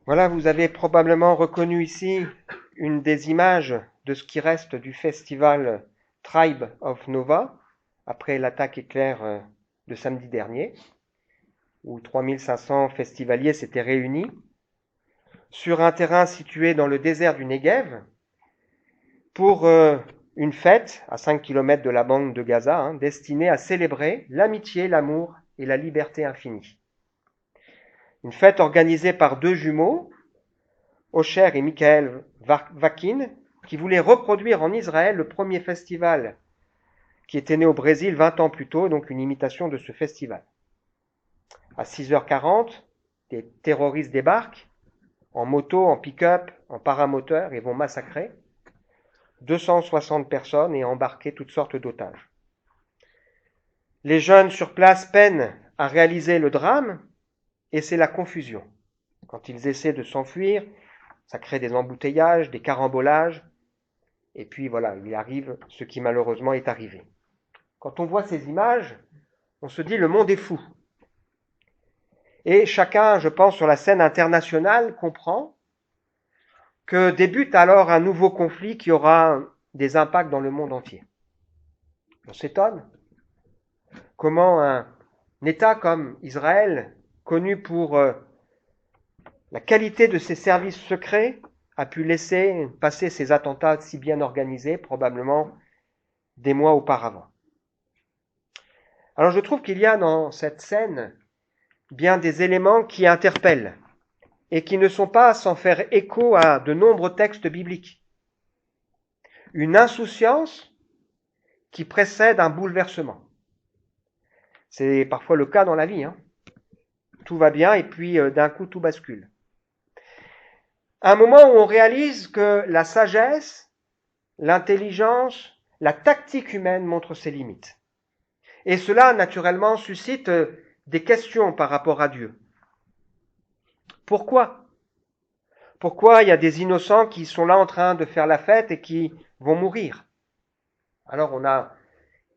Voilà, vous avez probablement reconnu ici une des images de ce qui reste du festival Tribe of Nova, après l'attaque éclair de samedi dernier, où 3500 festivaliers s'étaient réunis sur un terrain situé dans le désert du Negev pour une fête à 5 km de la bande de Gaza, destinée à célébrer l'amitié, l'amour et la liberté infinie. Une fête organisée par deux jumeaux, Osher et Michael Vakin, qui voulaient reproduire en Israël le premier festival qui était né au Brésil 20 ans plus tôt, donc une imitation de ce festival. À 6h40, des terroristes débarquent, en moto, en pick-up, en paramoteur, et vont massacrer 260 personnes et embarquer toutes sortes d'otages. Les jeunes sur place peinent à réaliser le drame, et c'est la confusion. Quand ils essaient de s'enfuir, ça crée des embouteillages, des carambolages, et puis voilà, il arrive ce qui malheureusement est arrivé. Quand on voit ces images, on se dit le monde est fou. Et chacun, je pense, sur la scène internationale comprend que débute alors un nouveau conflit qui aura des impacts dans le monde entier. On s'étonne comment un État comme Israël, connu pour la qualité de ses services secrets, a pu laisser passer ces attentats si bien organisés, probablement des mois auparavant. Alors je trouve qu'il y a dans cette scène bien des éléments qui interpellent et qui ne sont pas sans faire écho à de nombreux textes bibliques. Une insouciance qui précède un bouleversement. C'est parfois le cas dans la vie. Tout va bien et puis d'un coup tout bascule. Un moment où on réalise que la sagesse, l'intelligence, la tactique humaine montrent ses limites. Et cela, naturellement, suscite des questions par rapport à Dieu. Pourquoi ? Pourquoi il y a des innocents qui sont là en train de faire la fête et qui vont mourir ? Alors on a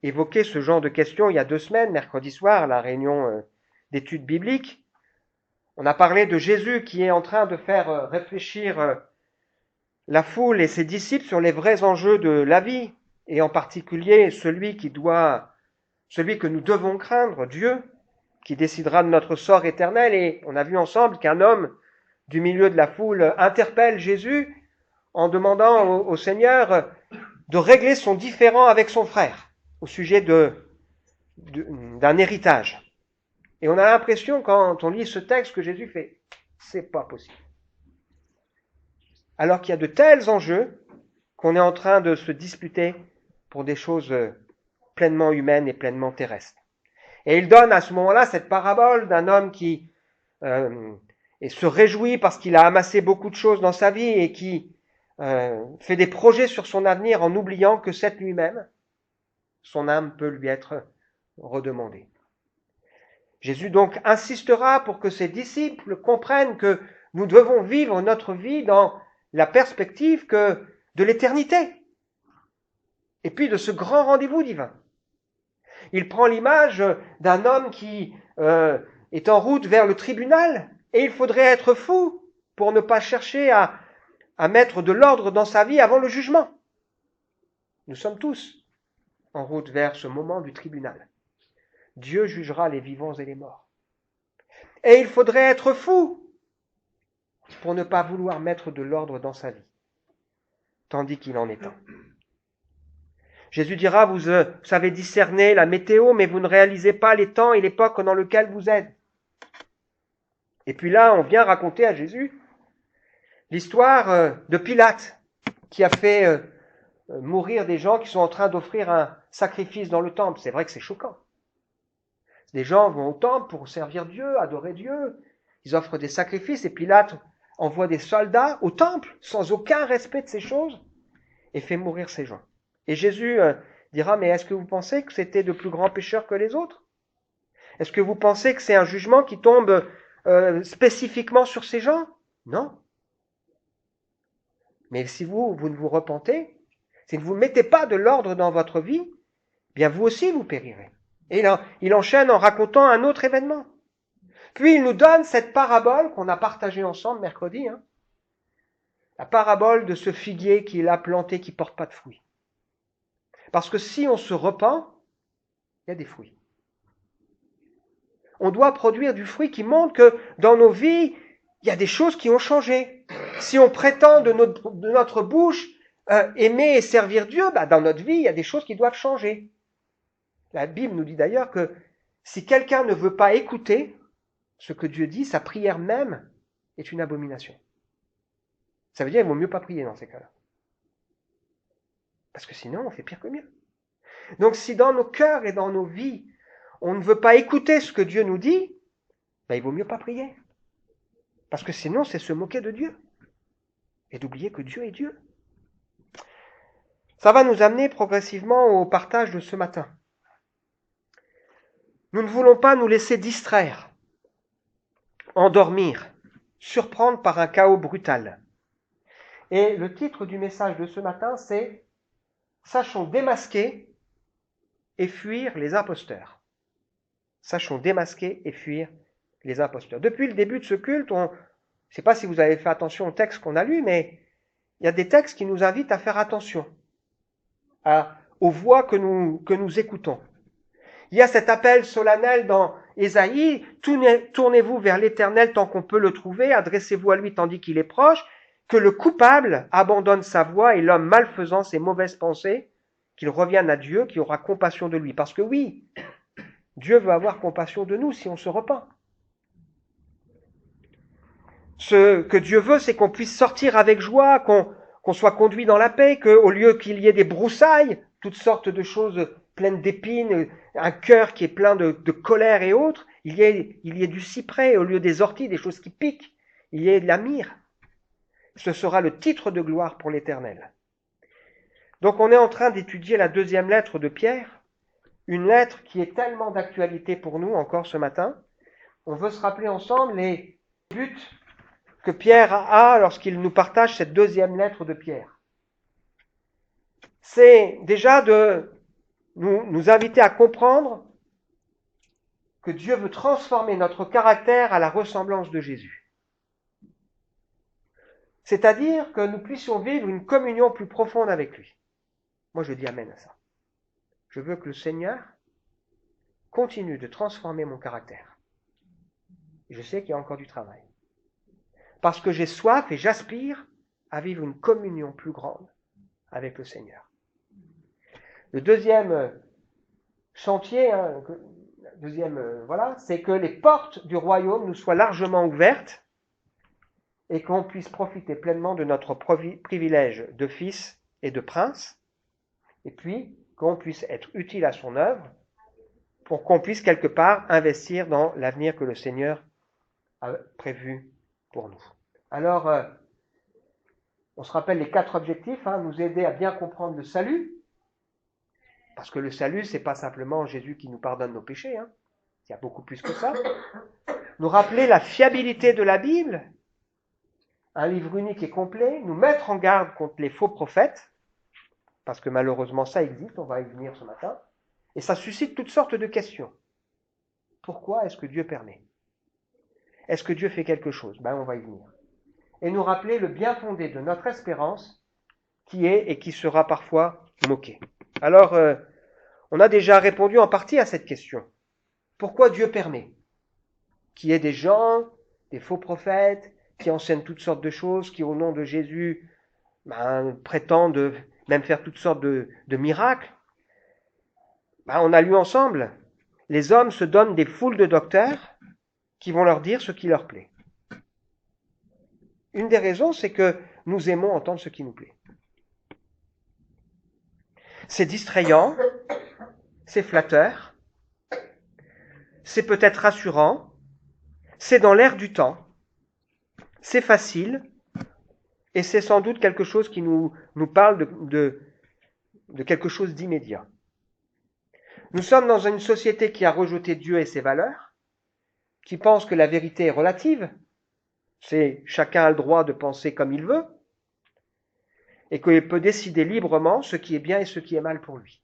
évoqué ce genre de questions il y a 2 semaines, mercredi soir, à la réunion d'études bibliques. On a parlé de Jésus qui est en train de faire réfléchir la foule et ses disciples sur les vrais enjeux de la vie, et en particulier celui que nous devons craindre, Dieu, qui décidera de notre sort éternel. Et on a vu ensemble qu'un homme du milieu de la foule interpelle Jésus en demandant au Seigneur de régler son différend avec son frère au sujet d'un héritage. Et on a l'impression, quand on lit ce texte, que Jésus fait « c'est pas possible ». Alors qu'il y a de tels enjeux qu'on est en train de se disputer pour des choses pleinement humaines et pleinement terrestres. Et il donne à ce moment-là cette parabole d'un homme qui se réjouit parce qu'il a amassé beaucoup de choses dans sa vie et qui fait des projets sur son avenir en oubliant que cette nuit-même, son âme peut lui être redemandée. Jésus donc insistera pour que ses disciples comprennent que nous devons vivre notre vie dans la perspective de l'éternité et puis de ce grand rendez-vous divin. Il prend l'image d'un homme qui est en route vers le tribunal, et il faudrait être fou pour ne pas chercher à mettre de l'ordre dans sa vie avant le jugement. Nous sommes tous en route vers ce moment du tribunal. Dieu jugera les vivants et les morts. Et il faudrait être fou pour ne pas vouloir mettre de l'ordre dans sa vie, tandis qu'il en est un. Jésus dira, vous savez discerner la météo, mais vous ne réalisez pas les temps et l'époque dans lequel vous êtes. Et puis là, on vient raconter à Jésus l'histoire de Pilate, qui a fait mourir des gens qui sont en train d'offrir un sacrifice dans le temple. C'est vrai que c'est choquant. Des gens vont au temple pour servir Dieu, adorer Dieu. Ils offrent des sacrifices et Pilate envoie des soldats au temple sans aucun respect de ces choses et fait mourir ces gens. Et Jésus dira, mais est-ce que vous pensez que c'était de plus grands pécheurs que les autres ? Est-ce que vous pensez que c'est un jugement qui tombe spécifiquement sur ces gens ? Non. Mais si vous ne vous repentez, si vous ne mettez pas de l'ordre dans votre vie, bien vous aussi vous périrez. Et là, il enchaîne en racontant un autre événement. Puis il nous donne cette parabole qu'on a partagée ensemble mercredi, la parabole de ce figuier qui est là planté, qui ne porte pas de fruits. Parce que si on se repent, il y a des fruits. On doit produire du fruit qui montre que dans nos vies, il y a des choses qui ont changé. Si on prétend de notre bouche aimer et servir Dieu, dans notre vie, il y a des choses qui doivent changer. La Bible nous dit d'ailleurs que si quelqu'un ne veut pas écouter ce que Dieu dit, sa prière même est une abomination. Ça veut dire qu'il vaut mieux pas prier dans ces cas-là. Parce que sinon, on fait pire que mieux. Donc si dans nos cœurs et dans nos vies, on ne veut pas écouter ce que Dieu nous dit, il vaut mieux pas prier. Parce que sinon, c'est se moquer de Dieu. Et d'oublier que Dieu est Dieu. Ça va nous amener progressivement au partage de ce matin. Nous ne voulons pas nous laisser distraire, endormir, surprendre par un chaos brutal. Et le titre du message de ce matin, c'est « Sachons démasquer et fuir les imposteurs ». Sachons démasquer et fuir les imposteurs. Depuis le début de ce culte, je ne sais pas si vous avez fait attention au texte qu'on a lu, mais il y a des textes qui nous invitent à faire attention aux voix que nous écoutons. Il y a cet appel solennel dans Ésaïe, tournez-vous vers l'Éternel tant qu'on peut le trouver, adressez-vous à lui tandis qu'il est proche, que le coupable abandonne sa voie et l'homme malfaisant ses mauvaises pensées, qu'il revienne à Dieu qui aura compassion de lui. Parce que oui, Dieu veut avoir compassion de nous si on se repent. Ce que Dieu veut, c'est qu'on puisse sortir avec joie, qu'on soit conduit dans la paix, qu'au lieu qu'il y ait des broussailles, toutes sortes de choses pleines d'épines, un cœur qui est plein de colère et autres, il y ait du cyprès, au lieu des orties, des choses qui piquent, il y ait de la myrrhe. Ce sera le titre de gloire pour l'Éternel. Donc on est en train d'étudier la deuxième lettre de Pierre, une lettre qui est tellement d'actualité pour nous encore ce matin. On veut se rappeler ensemble les buts que Pierre a lorsqu'il nous partage cette deuxième lettre de Pierre. C'est déjà de nous inviter à comprendre que Dieu veut transformer notre caractère à la ressemblance de Jésus. C'est-à-dire que nous puissions vivre une communion plus profonde avec lui. Moi, je dis amen à ça. Je veux que le Seigneur continue de transformer mon caractère. Je sais qu'il y a encore du travail. Parce que j'ai soif et j'aspire à vivre une communion plus grande avec le Seigneur. Le deuxième chantier, c'est que les portes du royaume nous soient largement ouvertes et qu'on puisse profiter pleinement de notre privilège de fils et de prince, et puis qu'on puisse être utile à son œuvre pour qu'on puisse quelque part investir dans l'avenir que le Seigneur a prévu pour nous. Alors, on se rappelle les 4 objectifs, nous aider à bien comprendre le salut, parce que le salut, c'est pas simplement Jésus qui nous pardonne nos péchés, il y a beaucoup plus que ça. Nous rappeler la fiabilité de la Bible, un livre unique et complet, nous mettre en garde contre les faux prophètes, parce que malheureusement ça existe, on va y venir ce matin, et ça suscite toutes sortes de questions. Pourquoi est-ce que Dieu permet ? Est-ce que Dieu fait quelque chose ? On va y venir. Et nous rappeler le bien fondé de notre espérance, qui est et qui sera parfois moqué. Alors, on a déjà répondu en partie à cette question. Pourquoi Dieu permet qu'il y ait des gens, des faux prophètes, qui enseignent toutes sortes de choses, qui au nom de Jésus prétendent même faire toutes sortes de miracles. On a lu ensemble, les hommes se donnent des foules de docteurs qui vont leur dire ce qui leur plaît. Une des raisons, c'est que nous aimons entendre ce qui nous plaît. C'est distrayant, c'est flatteur, c'est peut-être rassurant, c'est dans l'air du temps, c'est facile, et c'est sans doute quelque chose qui nous parle de quelque chose d'immédiat. Nous sommes dans une société qui a rejeté Dieu et ses valeurs, qui pense que la vérité est relative, c'est chacun a le droit de penser comme il veut, et qu'il peut décider librement ce qui est bien et ce qui est mal pour lui.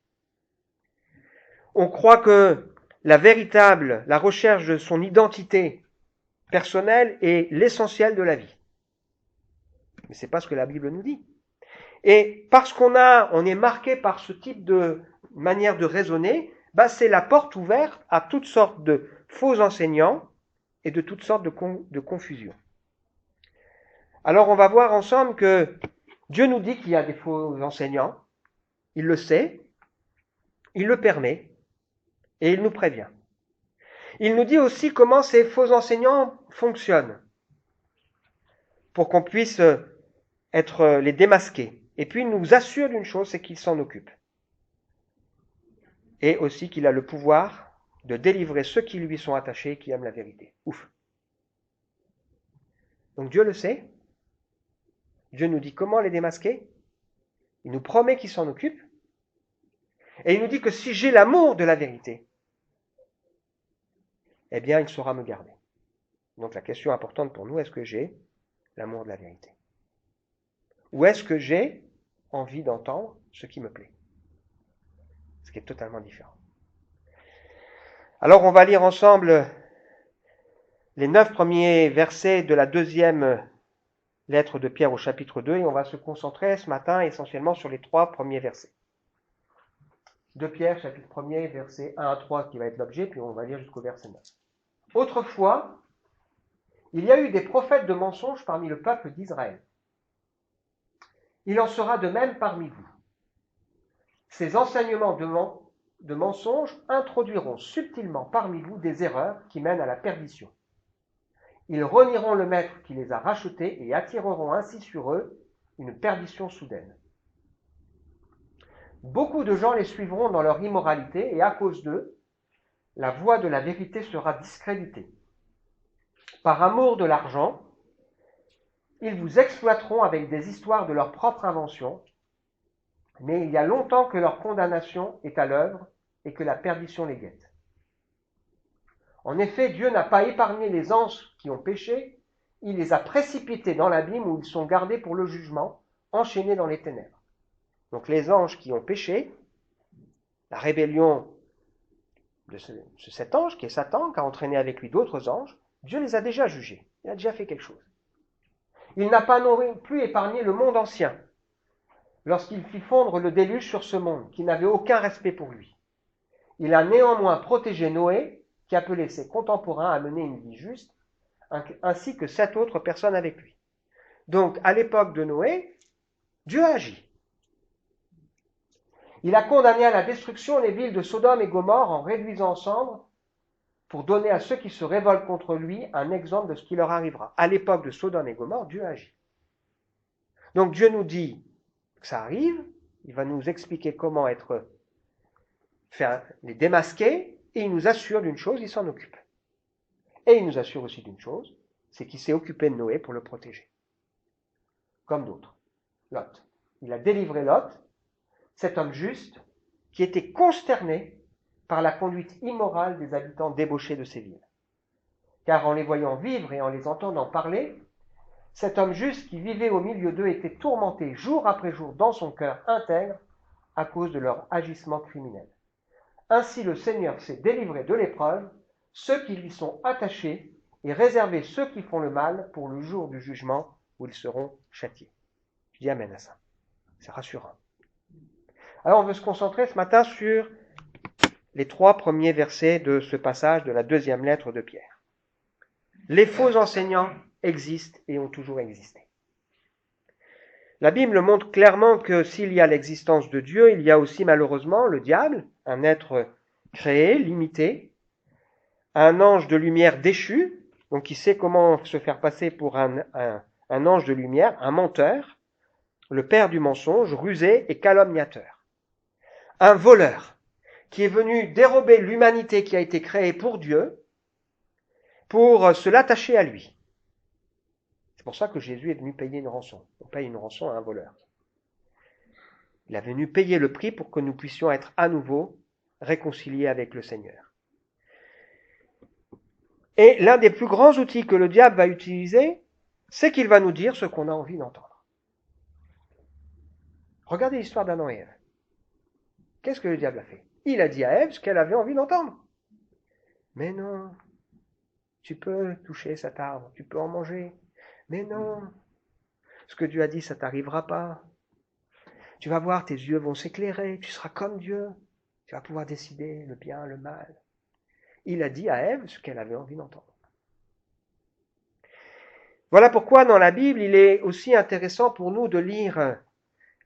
On croit que la recherche de son identité personnel est l'essentiel de la vie. Mais c'est pas ce que la Bible nous dit. Et parce qu'on est marqué par ce type de manière de raisonner, c'est la porte ouverte à toutes sortes de faux enseignants et de toutes sortes de confusions. Alors on va voir ensemble que Dieu nous dit qu'il y a des faux enseignants, il le sait, il le permet et il nous prévient. Il nous dit aussi comment ces faux enseignants fonctionnent pour qu'on puisse les démasquer. Et puis il nous assure d'une chose, c'est qu'il s'en occupe. Et aussi qu'il a le pouvoir de délivrer ceux qui lui sont attachés et qui aiment la vérité. Ouf. Donc Dieu le sait. Dieu nous dit comment les démasquer. Il nous promet qu'il s'en occupe. Et il nous dit que si j'ai l'amour de la vérité, eh bien, il saura me garder. Donc la question importante pour nous, est-ce que j'ai l'amour de la vérité? Ou est-ce que j'ai envie d'entendre ce qui me plaît? Ce qui est totalement différent. Alors on va lire ensemble les 9 premiers versets de la deuxième lettre de Pierre au chapitre 2 et on va se concentrer ce matin essentiellement sur les 3 premiers versets. De Pierre, chapitre 1er, versets 1 à 3 qui va être l'objet, puis on va lire jusqu'au verset 9. Autrefois, il y a eu des prophètes de mensonges parmi le peuple d'Israël. Il en sera de même parmi vous. Ces enseignements de mensonges introduiront subtilement parmi vous des erreurs qui mènent à la perdition. Ils renieront le maître qui les a rachetés et attireront ainsi sur eux une perdition soudaine. Beaucoup de gens les suivront dans leur immoralité et à cause d'eux, la voie de la vérité sera discréditée. Par amour de l'argent, ils vous exploiteront avec des histoires de leur propre invention, mais il y a longtemps que leur condamnation est à l'œuvre et que la perdition les guette. En effet, Dieu n'a pas épargné les anges qui ont péché, il les a précipités dans l'abîme où ils sont gardés pour le jugement, enchaînés dans les ténèbres. Donc les anges qui ont péché, la rébellion de cet ange qui est Satan, qui a entraîné avec lui d'autres anges, Dieu les a déjà jugés, il a déjà fait quelque chose. Il n'a pas non plus épargné le monde ancien, lorsqu'il fit fondre le déluge sur ce monde, qui n'avait aucun respect pour lui. Il a néanmoins protégé Noé, qui appelait ses contemporains à mener une vie juste, ainsi que 7 autres personnes avec lui. Donc, à l'époque de Noé, Dieu a agi. Il a condamné à la destruction les villes de Sodome et Gomorrhe en réduisant en cendres pour donner à ceux qui se révoltent contre lui un exemple de ce qui leur arrivera. À l'époque de Sodome et Gomorrhe, Dieu agit. Donc Dieu nous dit que ça arrive, il va nous expliquer comment les démasquer, et il nous assure d'une chose, il s'en occupe. Et il nous assure aussi d'une chose, c'est qu'il s'est occupé de Noé pour le protéger. Comme d'autres. Lot. Il a délivré Lot, cet homme juste, qui était consterné par la conduite immorale des habitants débauchés de ces villes. Car en les voyant vivre et en les entendant parler, cet homme juste qui vivait au milieu d'eux était tourmenté jour après jour dans son cœur intègre à cause de leur agissement criminel. Ainsi le Seigneur s'est délivré de l'épreuve, ceux qui lui sont attachés, et réservé ceux qui font le mal pour le jour du jugement où ils seront châtiés. Je dis amen à ça. C'est rassurant. Alors on veut se concentrer ce matin sur les 3 premiers versets de ce passage de la deuxième lettre de Pierre. Les faux enseignants existent et ont toujours existé. La Bible montre clairement que s'il y a l'existence de Dieu, il y a aussi malheureusement le diable, un être créé, limité, un ange de lumière déchu, donc qui sait comment se faire passer pour un ange de lumière, un menteur, le père du mensonge, rusé et calomniateur. Un voleur qui est venu dérober l'humanité qui a été créée pour Dieu, pour se l'attacher à lui. C'est pour ça que Jésus est venu payer une rançon. On paye une rançon à un voleur. Il est venu payer le prix pour que nous puissions être à nouveau réconciliés avec le Seigneur. Et l'un des plus grands outils que le diable va utiliser, c'est qu'il va nous dire ce qu'on a envie d'entendre. Regardez l'histoire d'Adam et Ève. Qu'est-ce que le diable a fait? Il a dit à Ève ce qu'elle avait envie d'entendre. Mais non. Tu peux toucher cet arbre, tu peux en manger. Mais non, ce que Dieu a dit, ça t'arrivera pas. Tu vas voir, tes yeux vont s'éclairer, tu seras comme Dieu. Tu vas pouvoir décider le bien, le mal. Il a dit à Ève ce qu'elle avait envie d'entendre. Voilà pourquoi dans la Bible, il est aussi intéressant pour nous de lire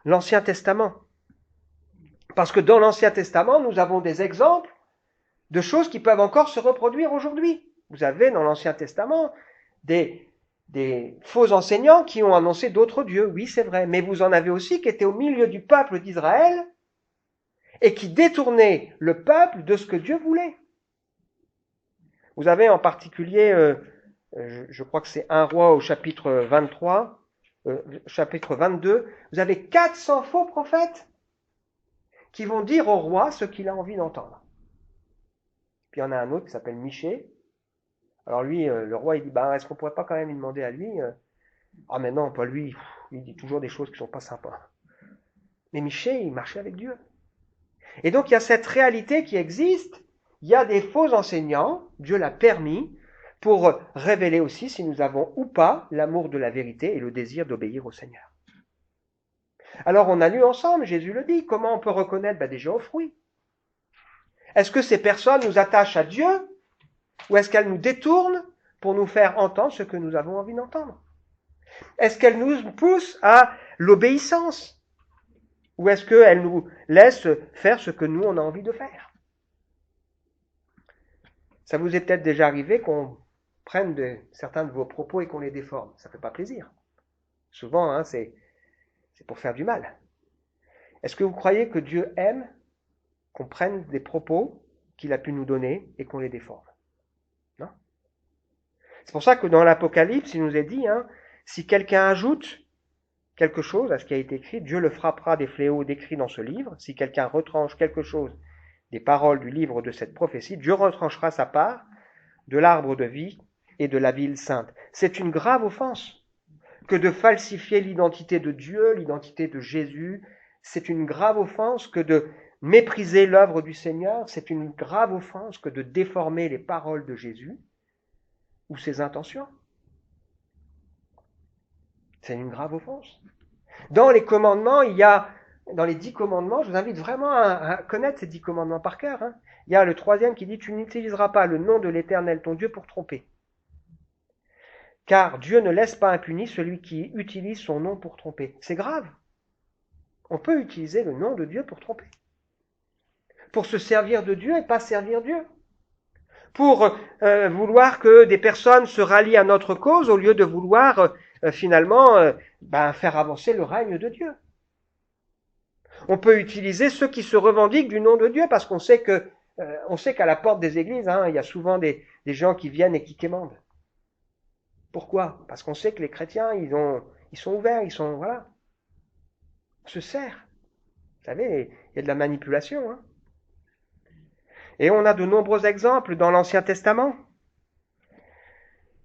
l'Ancien Testament. Parce que dans l'Ancien Testament, nous avons des exemples de choses qui peuvent encore se reproduire aujourd'hui. Vous avez dans l'Ancien Testament des faux enseignants qui ont annoncé d'autres dieux, oui c'est vrai, mais vous en avez aussi qui étaient au milieu du peuple d'Israël et qui détournaient le peuple de ce que Dieu voulait. Vous avez en particulier, je crois que c'est 1 Roi au chapitre 23, chapitre 22, vous avez 400 faux prophètes qui vont dire au roi ce qu'il a envie d'entendre. Puis il y en a un autre qui s'appelle Michée. Alors lui, le roi, il dit, est-ce qu'on pourrait pas quand même lui demander à lui Ah mais non, pas lui, il dit toujours des choses qui sont pas sympas. Mais Michée, il marchait avec Dieu. Et donc il y a cette réalité qui existe, il y a des faux enseignants, Dieu l'a permis, pour révéler aussi si nous avons ou pas l'amour de la vérité et le désir d'obéir au Seigneur. Alors on a lu ensemble, Jésus le dit, comment on peut reconnaître déjà aux fruits. Est-ce que ces personnes nous attachent à Dieu ou est-ce qu'elles nous détournent pour nous faire entendre ce que nous avons envie d'entendre? Est-ce qu'elles nous poussent à l'obéissance ou est-ce qu'elles nous laissent faire ce que nous on a envie de faire? Ça vous est peut-être déjà arrivé qu'on prenne certains de vos propos et qu'on les déforme. Ça ne fait pas plaisir. Souvent, c'est pour faire du mal. Est-ce que vous croyez que Dieu aime qu'on prenne des propos qu'il a pu nous donner et qu'on les déforme? Non. C'est pour ça que dans l'Apocalypse, il nous est dit, si quelqu'un ajoute quelque chose à ce qui a été écrit, Dieu le frappera des fléaux décrits dans ce livre. Si quelqu'un retranche quelque chose des paroles du livre de cette prophétie, Dieu retranchera sa part de l'arbre de vie et de la ville sainte. C'est une grave offense que de falsifier l'identité de Dieu, l'identité de Jésus. C'est une grave offense que de mépriser l'œuvre du Seigneur. C'est une grave offense que de déformer les paroles de Jésus ou ses intentions. C'est une grave offense. Dans les commandements, dans les 10 commandements, je vous invite vraiment à connaître ces 10 commandements par cœur. Il y a le 3e qui dit « Tu n'utiliseras pas le nom de l'Éternel ton Dieu pour tromper. Car Dieu ne laisse pas impuni celui qui utilise son nom pour tromper. » C'est grave. On peut utiliser le nom de Dieu pour tromper. Pour se servir de Dieu et pas servir Dieu. Pour vouloir que des personnes se rallient à notre cause au lieu de vouloir finalement faire avancer le règne de Dieu. On peut utiliser ceux qui se revendiquent du nom de Dieu parce qu'on sait qu'à la porte des églises, il y a souvent des gens qui viennent et qui quémandent. Pourquoi? Parce qu'on sait que les chrétiens, ils sont ouverts, voilà. On se sert. Vous savez, il y a de la manipulation. Et on a de nombreux exemples dans l'Ancien Testament.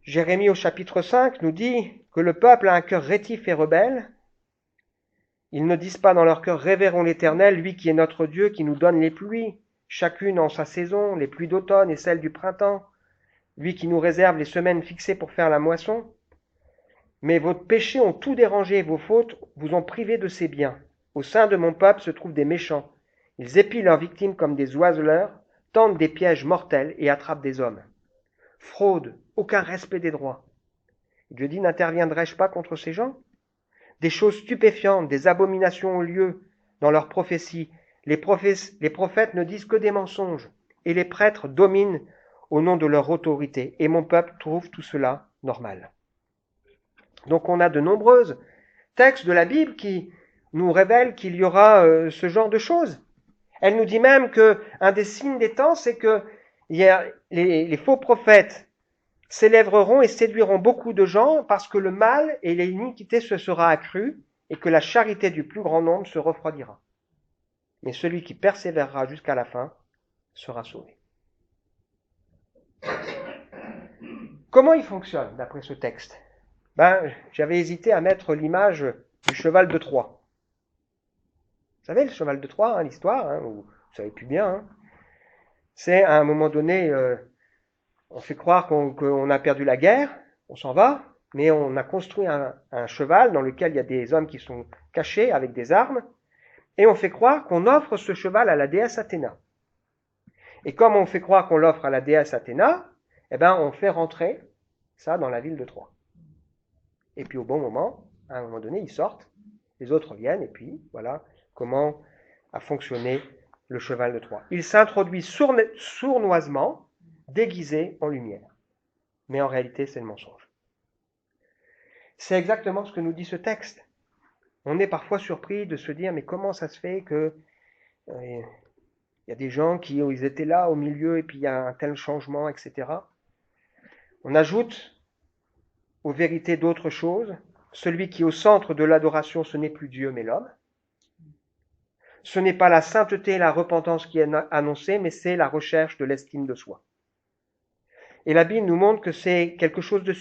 Jérémie au chapitre 5 nous dit que le peuple a un cœur rétif et rebelle. Ils ne disent pas dans leur cœur « Révérons l'Éternel, lui qui est notre Dieu, qui nous donne les pluies, chacune en sa saison, les pluies d'automne et celles du printemps, lui qui nous réserve les semaines fixées pour faire la moisson. Mais vos péchés ont tout dérangé, vos fautes vous ont privé de ces biens. Au sein de mon peuple se trouvent des méchants. Ils épient leurs victimes comme des oiseleurs, tentent des pièges mortels et attrapent des hommes. Fraude, aucun respect des droits. Dieu dit, n'interviendrai-je pas contre ces gens? Des choses stupéfiantes, des abominations ont lieu dans leurs prophéties. Les prophètes ne disent que des mensonges, et les prêtres dominent au nom de leur autorité. Et mon peuple trouve tout cela normal. Donc on a de nombreux textes de la Bible qui nous révèlent qu'il y aura ce genre de choses. Elle nous dit même qu'un des signes des temps, c'est que les faux prophètes s'élèveront et séduiront beaucoup de gens parce que le mal et l'iniquité se sera accrue et que la charité du plus grand nombre se refroidira. Mais celui qui persévérera jusqu'à la fin sera sauvé. Comment il fonctionne d'après ce texte? J'avais hésité à mettre l'image du cheval de Troie. Vous savez, le cheval de Troie, l'histoire, vous savez plus bien. C'est à un moment donné, On fait croire qu'on a perdu la guerre, on s'en va, mais on a construit un cheval dans lequel il y a des hommes qui sont cachés avec des armes, et on fait croire qu'on offre ce cheval à la déesse Athéna. Et comme on fait croire qu'on l'offre à la déesse Athéna, eh ben on fait rentrer ça dans la ville de Troie. Et puis au bon moment, à un moment donné, ils sortent, les autres viennent, et puis voilà comment a fonctionné le cheval de Troie. Il s'introduit sournoisement, déguisé en lumière. Mais en réalité, c'est le mensonge. C'est exactement ce que nous dit ce texte. On est parfois surpris de se dire, mais comment ça se fait que il y a des gens qui ils étaient là au milieu et puis il y a un tel changement, etc. On ajoute aux vérités d'autres choses. Celui qui est au centre de l'adoration, ce n'est plus Dieu, mais l'homme. Ce n'est pas la sainteté et la repentance qui est annoncée, mais c'est la recherche de l'estime de soi. Et la Bible nous montre que c'est quelque chose de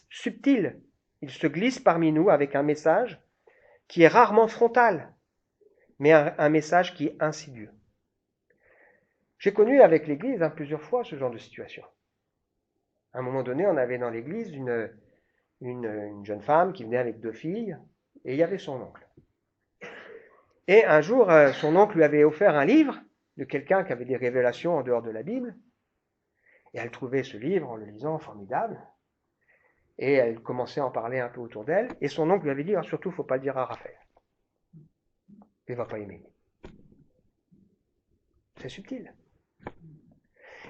subtil. Il se glisse parmi nous avec un message qui est rarement frontal, mais un message qui est insidieux. J'ai connu avec l'Église plusieurs fois ce genre de situation. À un moment donné, on avait dans l'Église une jeune femme qui venait avec 2 filles, et il y avait son oncle. Et un jour, son oncle lui avait offert un livre de quelqu'un qui avait des révélations en dehors de la Bible, et elle trouvait ce livre, en le lisant, formidable, et elle commençait à en parler un peu autour d'elle, et son oncle lui avait dit, surtout, il ne faut pas le dire à Raphaël. Il ne va pas aimer. C'est subtil.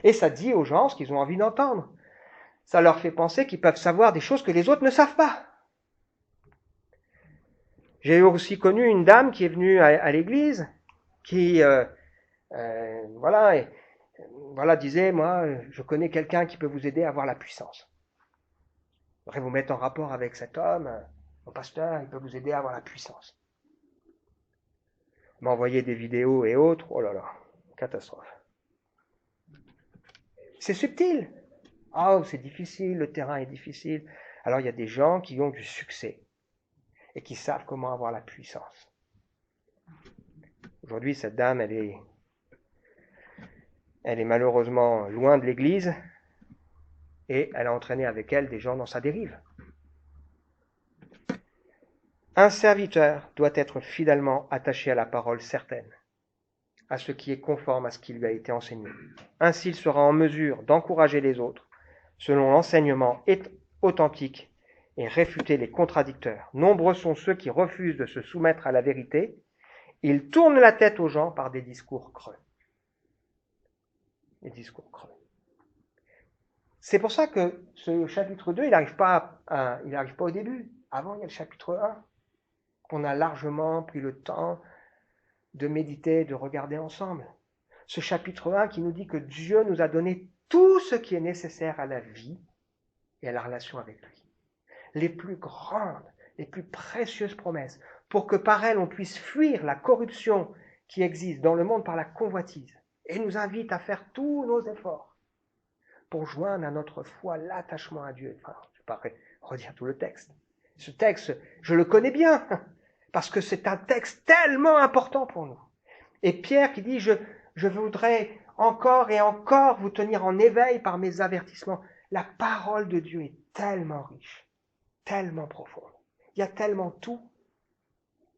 Et ça dit aux gens ce qu'ils ont envie d'entendre. Ça leur fait penser qu'ils peuvent savoir des choses que les autres ne savent pas. J'ai aussi connu une dame qui est venue à l'église, qui disait, moi, je connais quelqu'un qui peut vous aider à avoir la puissance. Je voudrais vous mettre en rapport avec cet homme, mon pasteur, il peut vous aider à avoir la puissance. M'envoyer des vidéos et autres, oh là là, catastrophe. C'est subtil. Oh, c'est difficile, le terrain est difficile. Alors il y a des gens qui ont du succès et qui savent comment avoir la puissance. Aujourd'hui, cette dame, elle est malheureusement loin de l'Église et elle a entraîné avec elle des gens dans sa dérive. Un serviteur doit être fidèlement attaché à la parole certaine, à ce qui est conforme à ce qui lui a été enseigné. Ainsi, il sera en mesure d'encourager les autres selon l'enseignement authentique et réfuter les contradicteurs. Nombreux sont ceux qui refusent de se soumettre à la vérité. Ils tournent la tête aux gens par des discours creux. Des discours creux. C'est pour ça que ce chapitre 2, il n'arrive pas au début. Avant, il y a le chapitre 1, qu'on a largement pris le temps de méditer, de regarder ensemble. Ce chapitre 1 qui nous dit que Dieu nous a donné tout ce qui est nécessaire à la vie et à la relation avec lui. Les plus grandes, les plus précieuses promesses, pour que par elles on puisse fuir la corruption qui existe dans le monde par la convoitise, et nous invite à faire tous nos efforts pour joindre à notre foi l'attachement à Dieu. Enfin, je ne vais pas redire tout le texte. Ce texte, je le connais bien, parce que c'est un texte tellement important pour nous. Et Pierre qui dit, je voudrais encore et encore vous tenir en éveil par mes avertissements. La parole de Dieu est tellement riche, tellement profonde. Il y a tellement tout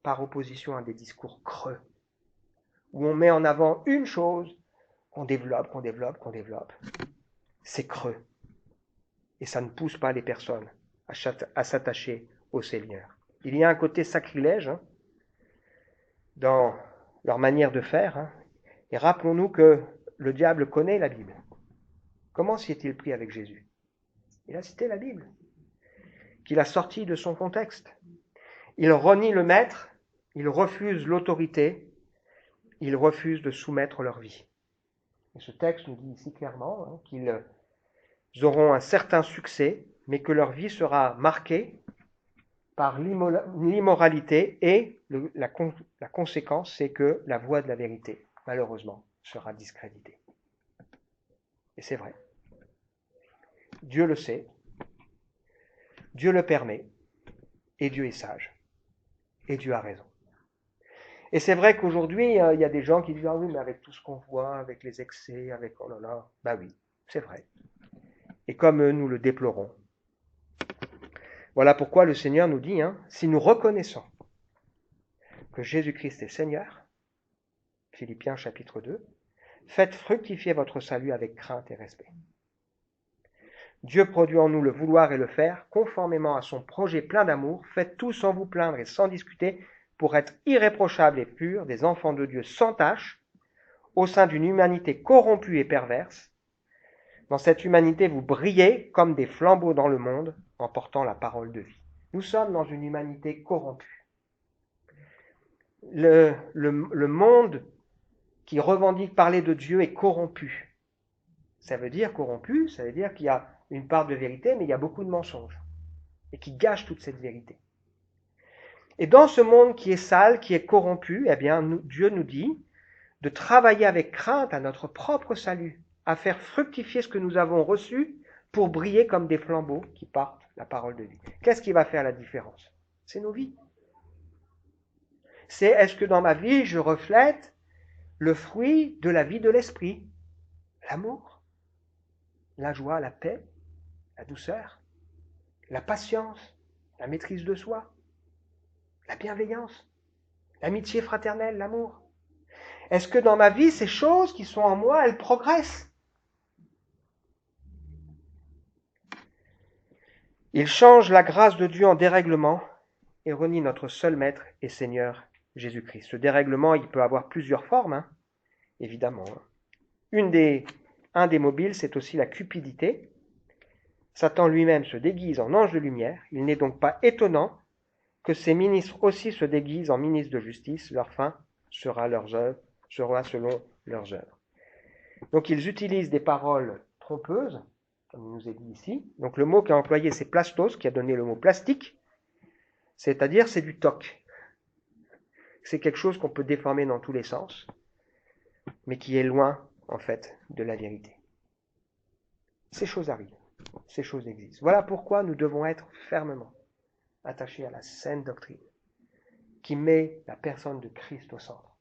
par opposition à des discours creux, où on met en avant une chose, qu'on développe. C'est creux. Et ça ne pousse pas les personnes à s'attacher au Seigneur. Il y a un côté sacrilège dans leur manière de faire. Et rappelons-nous que le diable connaît la Bible. Comment s'y est-il pris avec Jésus? Il a cité la Bible, qu'il a sorti de son contexte. Il renie le maître, il refuse l'autorité, il refuse de soumettre leur vie. Et ce texte nous dit ici clairement qu'ils auront un certain succès, mais que leur vie sera marquée par l'immoralité et la conséquence, c'est que la voie de la vérité, malheureusement, sera discréditée. Et c'est vrai. Dieu le sait, Dieu le permet, et Dieu est sage, et Dieu a raison. Et c'est vrai qu'aujourd'hui, il y a des gens qui disent « Ah oui, mais avec tout ce qu'on voit, avec les excès, avec oh là là, bah oui, c'est vrai. et comme eux, nous le déplorons. Voilà pourquoi le Seigneur nous dit, si nous reconnaissons que Jésus-Christ est Seigneur, Philippiens chapitre 2, faites fructifier votre salut avec crainte et respect. Dieu produit en nous le vouloir et le faire, conformément à son projet plein d'amour. Faites tout sans vous plaindre et sans discuter, pour être irréprochables et purs, des enfants de Dieu sans tache, au sein d'une humanité corrompue et perverse. Dans cette humanité, vous brillez comme des flambeaux dans le monde, en portant la parole de vie. Nous sommes dans une humanité corrompue. Le monde qui revendique parler de Dieu est corrompu. Ça veut dire corrompu, ça veut dire qu'il y a une part de vérité, mais il y a beaucoup de mensonges, et qui gâchent toute cette vérité. Et dans ce monde qui est sale, qui est corrompu, eh bien, Dieu nous dit de travailler avec crainte à notre propre salut, à faire fructifier ce que nous avons reçu pour briller comme des flambeaux qui partent la parole de vie. Qu'est-ce qui va faire la différence? C'est nos vies. C'est est-ce que dans ma vie, je reflète le fruit de la vie de l'esprit? L'amour, la joie, la paix, la douceur, la patience, la maîtrise de soi, la bienveillance, l'amitié fraternelle, l'amour. Est-ce que dans ma vie, ces choses qui sont en moi, elles progressent? Il change la grâce de Dieu en dérèglement et renie notre seul Maître et Seigneur Jésus-Christ. Ce dérèglement, il peut avoir plusieurs formes, évidemment. Un des mobiles, c'est aussi la cupidité. Satan lui-même se déguise en ange de lumière. Il n'est donc pas étonnant que ses ministres aussi se déguisent en ministres de justice. Leur fin sera selon leurs œuvres. Donc ils utilisent des paroles trompeuses, comme il nous est dit ici. Donc le mot qui a employé, c'est plastos, qui a donné le mot plastique, c'est-à-dire c'est du toc. C'est quelque chose qu'on peut déformer dans tous les sens, mais qui est loin, en fait, de la vérité. Ces choses arrivent, ces choses existent. Voilà pourquoi nous devons être fermement attachés à la saine doctrine, qui met la personne de Christ au centre,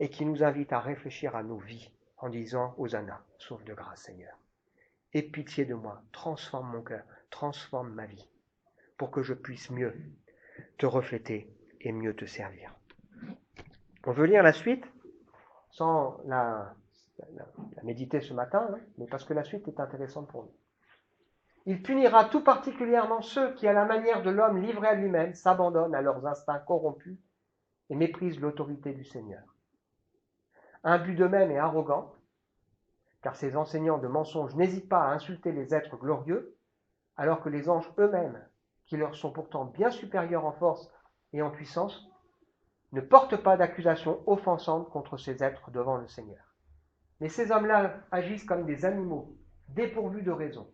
et qui nous invite à réfléchir à nos vies, en disant Hosanna, sauve de grâce Seigneur. Aie pitié de moi, transforme mon cœur, transforme ma vie, pour que je puisse mieux te refléter et mieux te servir. On veut lire la suite, sans la méditer ce matin, mais parce que la suite est intéressante pour nous. Il punira tout particulièrement ceux qui, à la manière de l'homme livré à lui-même, s'abandonnent à leurs instincts corrompus et méprisent l'autorité du Seigneur. Imbus d'eux-mêmes et arrogants, car ces enseignants de mensonges n'hésitent pas à insulter les êtres glorieux, alors que les anges eux-mêmes, qui leur sont pourtant bien supérieurs en force et en puissance, ne portent pas d'accusations offensantes contre ces êtres devant le Seigneur. Mais ces hommes-là agissent comme des animaux, dépourvus de raison,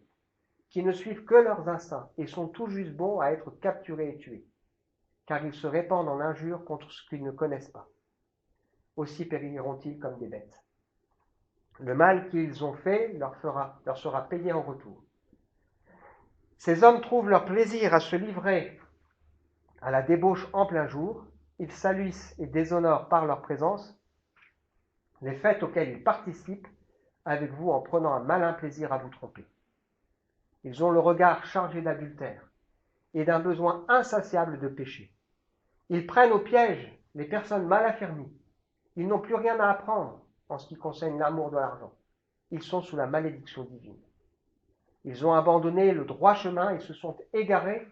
qui ne suivent que leurs instincts et sont tout juste bons à être capturés et tués, car ils se répandent en injures contre ce qu'ils ne connaissent pas. Aussi périront-ils comme des bêtes. Le mal qu'ils ont fait leur sera payé en retour. Ces hommes trouvent leur plaisir à se livrer à la débauche en plein jour. Ils salissent et déshonorent par leur présence les fêtes auxquelles ils participent avec vous en prenant un malin plaisir à vous tromper. Ils ont le regard chargé d'adultère et d'un besoin insatiable de péché. Ils prennent au piège les personnes mal affermies. Ils n'ont plus rien à apprendre en ce qui concerne l'amour de l'argent. Ils sont sous la malédiction divine. Ils ont abandonné le droit chemin et se sont égarés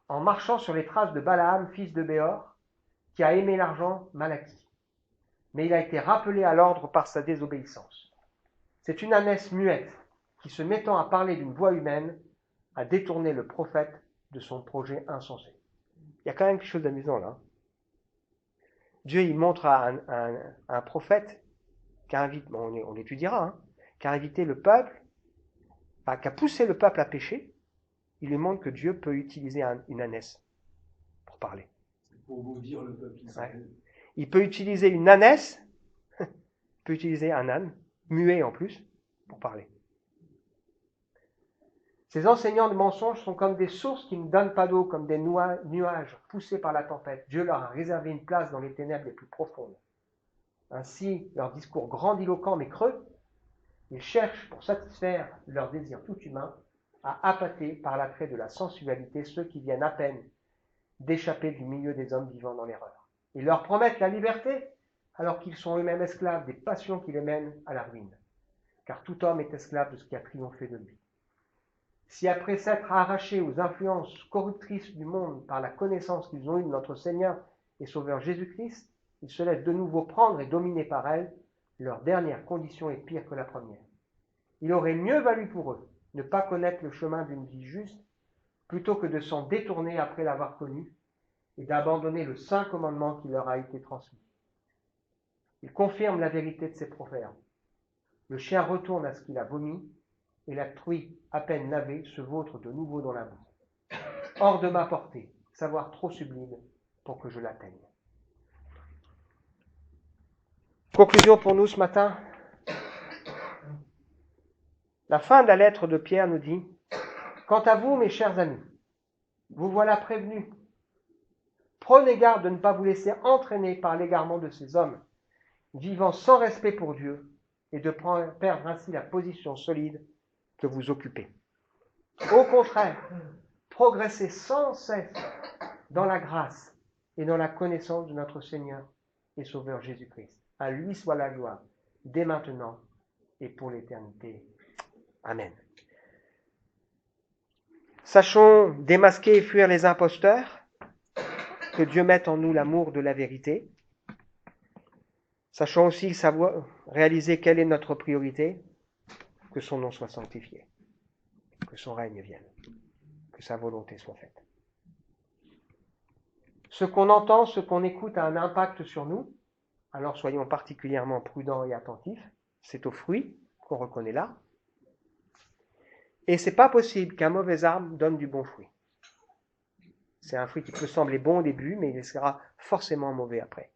en marchant sur les traces de Balaam, fils de Béor, qui a aimé l'argent mal acquis. Mais il a été rappelé à l'ordre par sa désobéissance. C'est une ânesse muette qui, se mettant à parler d'une voix humaine, a détourné le prophète de son projet insensé. Il y a quand même quelque chose d'amusant là. Dieu, il montre à un prophète qui a invité, on l'étudiera, qui a invité le peuple, qui a poussé le peuple à pécher. Il lui montre que Dieu peut utiliser une ânesse pour parler. C'est pour vous dire le peuple Israël. Ouais. Il peut utiliser une ânesse, il peut utiliser un âne, muet en plus, pour parler. Ces enseignants de mensonges sont comme des sources qui ne donnent pas d'eau, comme des nuages poussés par la tempête. Dieu leur a réservé une place dans les ténèbres les plus profondes. Ainsi, leur discours grandiloquent mais creux, ils cherchent pour satisfaire leurs désirs tout humains à appâter par l'attrait de la sensualité ceux qui viennent à peine d'échapper du milieu des hommes vivant dans l'erreur. Ils leur promettent la liberté, alors qu'ils sont eux-mêmes esclaves des passions qui les mènent à la ruine. Car tout homme est esclave de ce qui a triomphé de lui. Si après s'être arrachés aux influences corruptrices du monde par la connaissance qu'ils ont eue de notre Seigneur et Sauveur Jésus-Christ, ils se laissent de nouveau prendre et dominer par elle, leur dernière condition est pire que la première. Il aurait mieux valu pour eux ne pas connaître le chemin d'une vie juste, plutôt que de s'en détourner après l'avoir connu et d'abandonner le saint commandement qui leur a été transmis. Il confirme la vérité de ses proverbes. Le chien retourne à ce qu'il a vomi, et la truie, à peine lavée, se vautre de nouveau dans la boue. Hors de ma portée, savoir trop sublime pour que je l'atteigne. Conclusion pour nous ce matin. La fin de la lettre de Pierre nous dit « Quant à vous, mes chers amis, vous voilà prévenus. Prenez garde de ne pas vous laisser entraîner par l'égarement de ces hommes, vivant sans respect pour Dieu, et de perdre ainsi la position solide que vous occupez. Au contraire, progressez sans cesse dans la grâce et dans la connaissance de notre Seigneur et Sauveur Jésus-Christ. À lui soit la gloire, dès maintenant et pour l'éternité. Amen. Sachons démasquer et fuir les imposteurs, que Dieu mette en nous l'amour de la vérité. Sachons aussi réaliser quelle est notre priorité, que son nom soit sanctifié, que son règne vienne, que sa volonté soit faite. Ce qu'on entend, ce qu'on écoute a un impact sur nous, alors soyons particulièrement prudents et attentifs. C'est au fruit qu'on reconnaît là. Et c'est pas possible qu'un mauvais arbre donne du bon fruit. C'est un fruit qui peut sembler bon au début, mais il sera forcément mauvais après.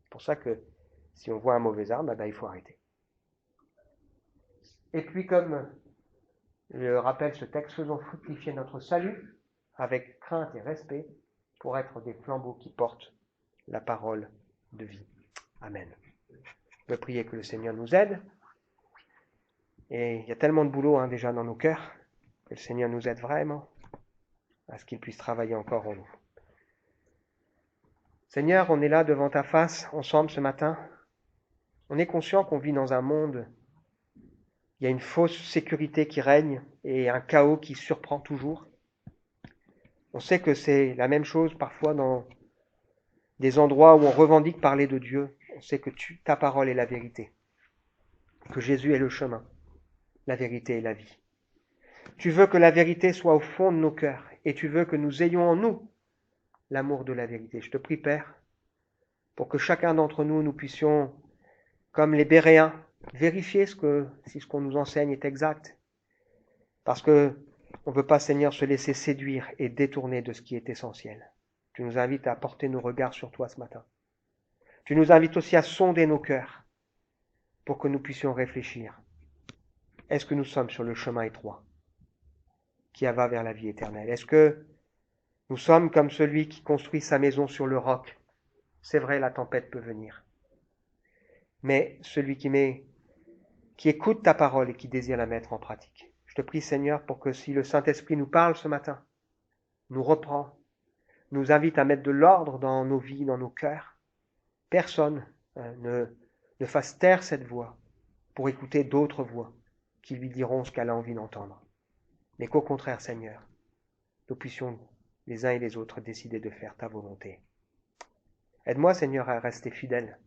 C'est pour ça que si on voit un mauvais arbre, il faut arrêter. Et puis comme le rappelle ce texte, faisons fructifier notre salut avec crainte et respect pour être des flambeaux qui portent la parole de vie. Amen. Je veux prier que le Seigneur nous aide. Et il y a tellement de boulot déjà dans nos cœurs, que le Seigneur nous aide vraiment à ce qu'il puisse travailler encore en nous. Seigneur, on est là devant ta face, ensemble ce matin. On est conscient qu'on vit dans un monde, il y a une fausse sécurité qui règne et un chaos qui surprend toujours. On sait que c'est la même chose parfois dans des endroits où on revendique parler de Dieu. On sait que ta parole est la vérité, que Jésus est le chemin, la vérité et la vie. Tu veux que la vérité soit au fond de nos cœurs et tu veux que nous ayons en nous l'amour de la vérité. Je te prie, Père, pour que chacun d'entre nous, nous puissions, comme les Béréens, vérifier si ce qu'on nous enseigne est exact. Parce que on ne veut pas, Seigneur, se laisser séduire et détourner de ce qui est essentiel. Tu nous invites à porter nos regards sur toi ce matin. Tu nous invites aussi à sonder nos cœurs pour que nous puissions réfléchir. Est-ce que nous sommes sur le chemin étroit qui va vers la vie éternelle? Est-ce que nous sommes comme celui qui construit sa maison sur le roc? C'est vrai, la tempête peut venir. Mais celui qui écoute ta parole et qui désire la mettre en pratique. Je te prie, Seigneur, pour que si le Saint-Esprit nous parle ce matin, nous reprend, nous invite à mettre de l'ordre dans nos vies, dans nos cœurs, personne ne fasse taire cette voix pour écouter d'autres voix qui lui diront ce qu'elle a envie d'entendre. Mais qu'au contraire, Seigneur, nous puissions les uns et les autres décider de faire ta volonté. Aide-moi, Seigneur, à rester fidèle.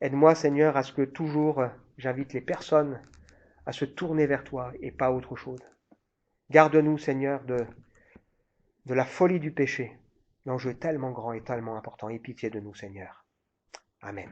Aide-moi, Seigneur, à ce que toujours j'invite les personnes à se tourner vers toi et pas autre chose. Garde-nous, Seigneur, de la folie du péché, l'enjeu tellement grand et tellement important. Aie pitié de nous, Seigneur. Amen.